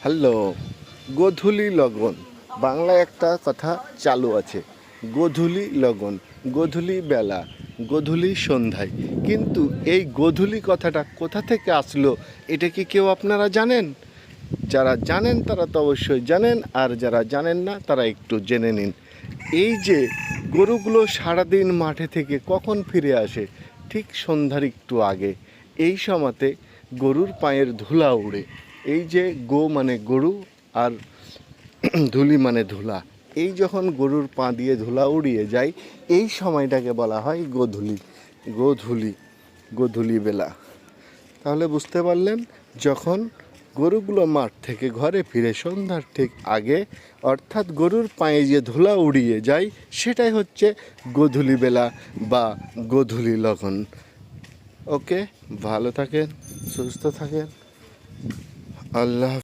Hello. গোধূলি লগন, বাংলায় একটা কথা চালু আছে, গোধূলি লগন, গোধূলি বেলা, গোধূলি সন্ধ্যায়। কিন্তু এই গোধূলি কথাটা কোথা থেকে আসলো, এটা কি কেউ আপনারা জানেন? যারা জানেন তারা তো অবশ্যই জানেন, আর যারা জানেন না তারা একটু জেনে নিন। এই যে গরুগুলো সারাদিন মাঠে থেকে কখন ফিরে আসে, ঠিক সন্ধ্যার একটু আগে। এই সময়তে গরুর পায়ের ধুলা উড়ে। এই যে গো মানে গরু, আর ধুলি মানে ধুলা। এই যখন গরুর পা দিয়ে ধুলা উড়িয়ে যায়, এই সময়টাকে বলা হয় গোধূলি। গোধূলি, গোধূলি বেলা। তাহলে বুঝতে পারলেন, যখন গরুগুলো মাঠ থেকে ঘরে ফিরে সন্ধ্যার ঠিক আগে, অর্থাৎ গরুর পায়ে যে ধুলা উড়িয়ে যায়, সেটাই হচ্ছে গোধূলি বেলা বা গোধূলি লগন। ওকে, ভালো থাকেন, সুস্থ থাকেন, আল্লাহ।